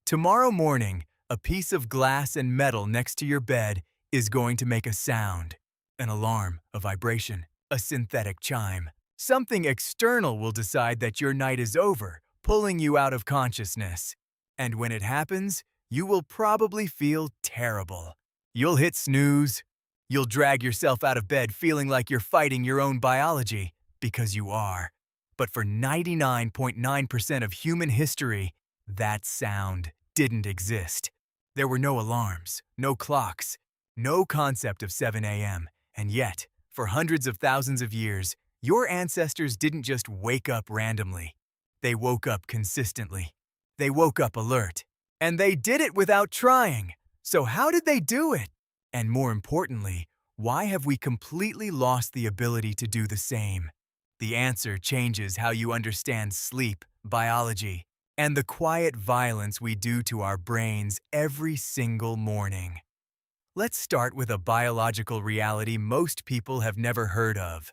Tomorrow morning, a piece of glass and metal next to your bed is going to make a sound. An alarm, a vibration, a synthetic chime. Something external will decide that your night is over, pulling you out of consciousness. And when it happens, you will probably feel terrible. You'll hit snooze. You'll drag yourself out of bed feeling like you're fighting your own biology, because you are. But for 99.9% of human history, that sound didn't exist. There were no alarms, no clocks, no concept of 7 a.m. And yet, for hundreds of thousands of years, your ancestors didn't just wake up randomly. They woke up consistently. They woke up alert. And they did it without trying. So how did they do it? And more importantly, why have we completely lost the ability to do the same? The answer changes how you understand sleep, biology, and the quiet violence we do to our brains every single morning. Let's start with a biological reality most people have never heard of.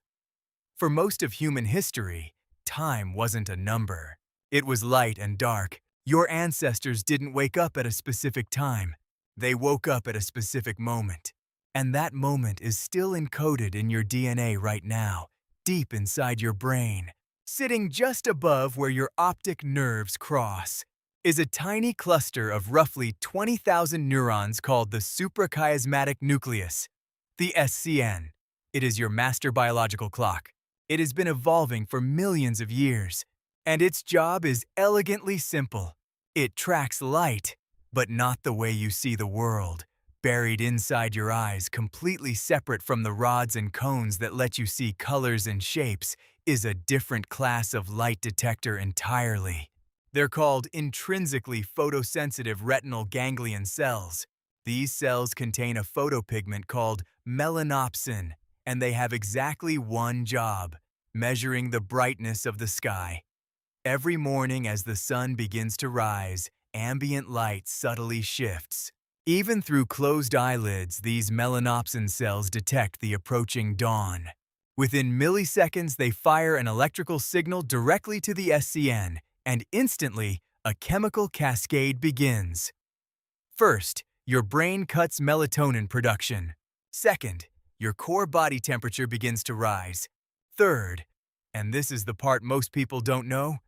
For most of human history, time wasn't a number. It was light and dark. Your ancestors didn't wake up at a specific time. They woke up at a specific moment. And that moment is still encoded in your DNA right now, deep inside your brain. Sitting just above where your optic nerves cross is a tiny cluster of roughly 20,000 neurons called the suprachiasmatic nucleus, the SCN. It is your master biological clock. It has been evolving for millions of years, and its job is elegantly simple. It tracks light, but not the way you see the world, buried inside your eyes, completely separate from the rods and cones that let you see colors and shapes, is a different class of light detector entirely. They're called intrinsically photosensitive retinal ganglion cells. These cells contain a photopigment called melanopsin, and they have exactly one job: measuring the brightness of the sky. Every morning as the sun begins to rise, ambient light subtly shifts. Even through closed eyelids, these melanopsin cells detect the approaching dawn. Within milliseconds, they fire an electrical signal directly to the SCN, and instantly, a chemical cascade begins. First, your brain cuts melatonin production. Second, your core body temperature begins to rise. Third, and this is the part most people don't know,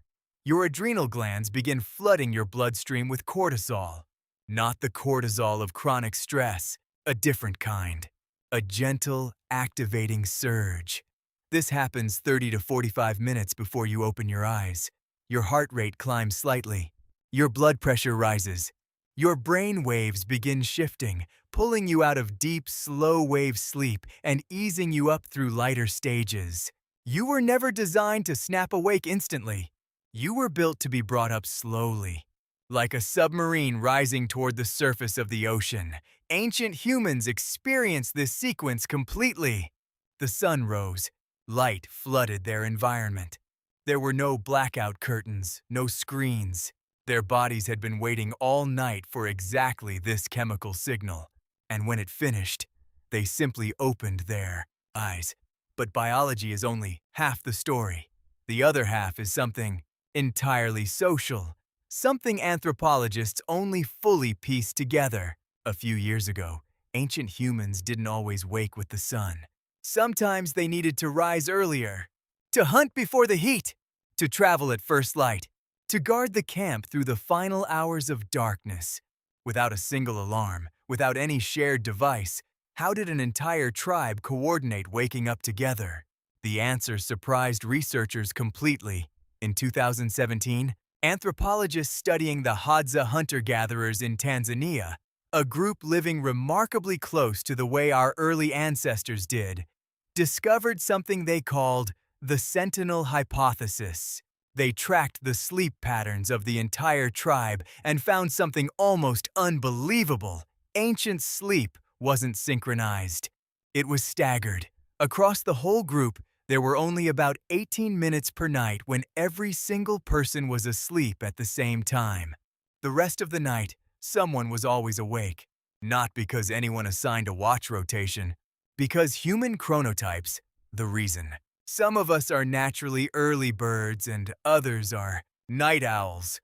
your adrenal glands begin flooding your bloodstream with cortisol. Not the cortisol of chronic stress, a different kind. A gentle, activating surge. This happens 30 to 45 minutes before you open your eyes. Your heart rate climbs slightly. Your blood pressure rises. Your brain waves begin shifting, pulling you out of deep, slow-wave sleep and easing you up through lighter stages. You were never designed to snap awake instantly. You were built to be brought up slowly. Like a submarine rising toward the surface of the ocean, ancient humans experienced this sequence completely. The sun rose. Light flooded their environment. There were no blackout curtains, no screens. Their bodies had been waiting all night for exactly this chemical signal. And when it finished, they simply opened their eyes. But biology is only half the story. The other half is something entirely social. Something anthropologists only fully piece together. A few years ago, ancient humans didn't always wake with the sun. Sometimes they needed to rise earlier, to hunt before the heat, to travel at first light, to guard the camp through the final hours of darkness. Without a single alarm, without any shared device, how did an entire tribe coordinate waking up together? The answer surprised researchers completely. In 2017, anthropologists studying the Hadza hunter-gatherers in Tanzania, a group living remarkably close to the way our early ancestors did, discovered something they called the Sentinel hypothesis. They tracked the sleep patterns of the entire tribe and found something almost unbelievable. Ancient sleep wasn't synchronized. It was staggered. Across the whole group, there were only about 18 minutes per night when every single person was asleep at the same time. The rest of the night, someone was always awake. Not because anyone assigned a watch rotation, because human chronotypes, the reason. Some of us are naturally early birds and others are night owls.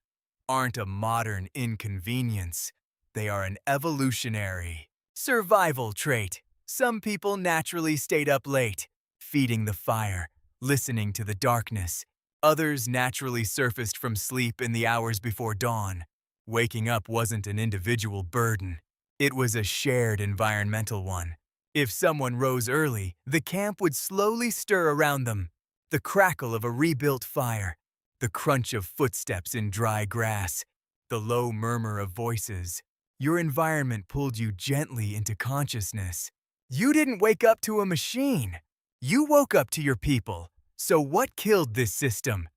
aren't a modern inconvenience. They are an evolutionary survival trait. Some people naturally stayed up late, feeding the fire, listening to the darkness. Others naturally surfaced from sleep in the hours before dawn. Waking up wasn't an individual burden. It was a shared environmental one. If someone rose early, the camp would slowly stir around them. The crackle of a rebuilt fire, the crunch of footsteps in dry grass, the low murmur of voices. Your environment pulled you gently into consciousness. You didn't wake up to a machine. You woke up to your people. So what killed this system?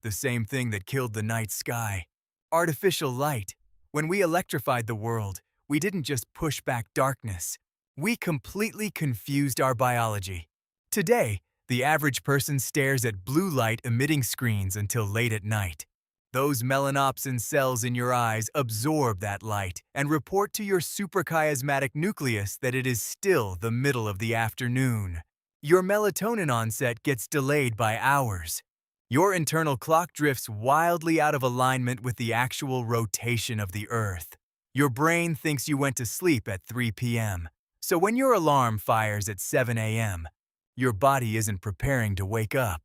The same thing that killed the night sky. Artificial light. When we electrified the world, we didn't just push back darkness. We completely confused our biology. Today, the average person stares at blue light-emitting screens until late at night. Those melanopsin cells in your eyes absorb that light and report to your suprachiasmatic nucleus that it is still the middle of the afternoon. Your melatonin onset gets delayed by hours. Your internal clock drifts wildly out of alignment with the actual rotation of the Earth. Your brain thinks you went to sleep at 3 p.m., so when your alarm fires at 7 a.m., your body isn't preparing to wake up.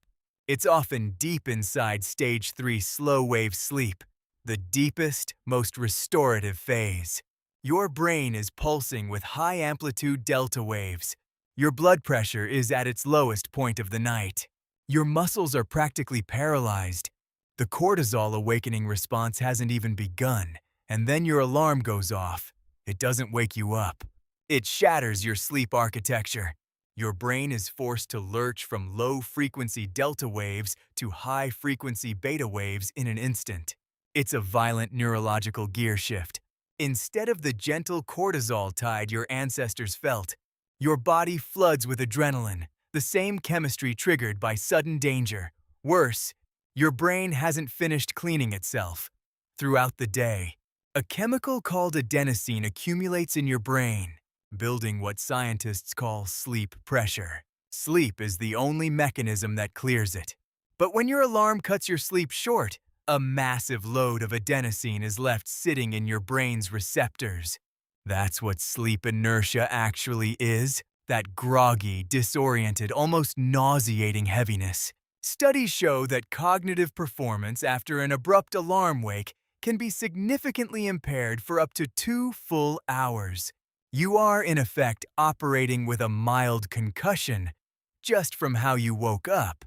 It's often deep inside stage 3 slow-wave sleep, the deepest, most restorative phase. Your brain is pulsing with high-amplitude delta waves. Your blood pressure is at its lowest point of the night. Your muscles are practically paralyzed. The cortisol awakening response hasn't even begun, and then your alarm goes off. It doesn't wake you up. It shatters your sleep architecture. Your brain is forced to lurch from low-frequency delta waves to high-frequency beta waves in an instant. It's a violent neurological gear shift. Instead of the gentle cortisol tide your ancestors felt, your body floods with adrenaline, the same chemistry triggered by sudden danger. Worse, your brain hasn't finished cleaning itself. Throughout the day, a chemical called adenosine accumulates in your brain, building what scientists call sleep pressure. Sleep is the only mechanism that clears it. But when your alarm cuts your sleep short, a massive load of adenosine is left sitting in your brain's receptors. That's what sleep inertia actually is, that groggy, disoriented, almost nauseating heaviness. Studies show that cognitive performance after an abrupt alarm wake can be significantly impaired for up to 2 full hours. You are, in effect, operating with a mild concussion just from how you woke up.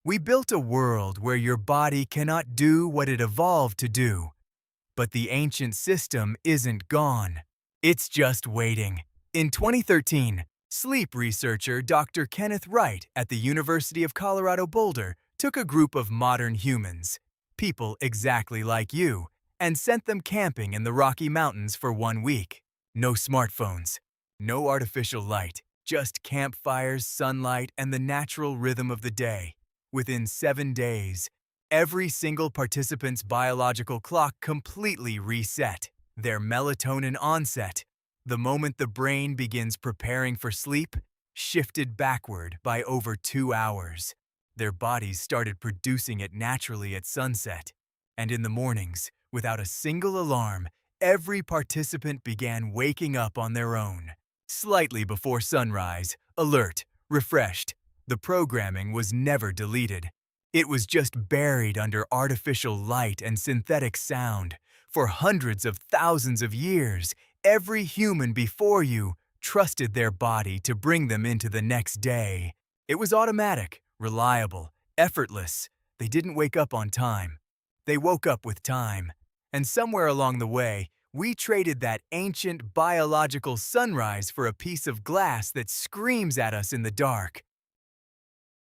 We built a world where your body cannot do what it evolved to do. But the ancient system isn't gone. It's just waiting. In 2013, sleep researcher Dr. Kenneth Wright at the University of Colorado Boulder took a group of modern humans, people exactly like you, and sent them camping in the Rocky Mountains for 1 week. No smartphones, no artificial light, just campfires, sunlight, and the natural rhythm of the day. Within 7 days, every single participant's biological clock completely reset. Their melatonin onset, the moment the brain begins preparing for sleep, shifted backward by over 2 hours. Their bodies started producing it naturally at sunset. And in the mornings, without a single alarm, every participant began waking up on their own. Slightly before sunrise, alert, refreshed. The programming was never deleted. It was just buried under artificial light and synthetic sound. For hundreds of thousands of years, every human before you trusted their body to bring them into the next day. It was automatic, reliable, effortless. They didn't wake up on time. They woke up with time. And somewhere along the way, we traded that ancient biological sunrise for a piece of glass that screams at us in the dark.